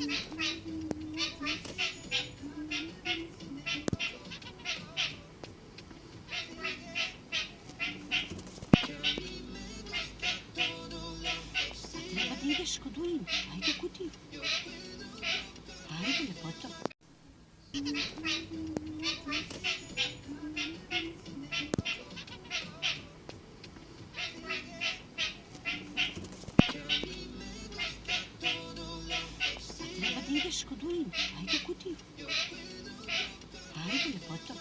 Treba da ideš kod Ulju. Ajde kutiju. Ajde, ljepoto. Treba da ideš kod Ulju. Ajde kutiju. Ajde, ljepoto.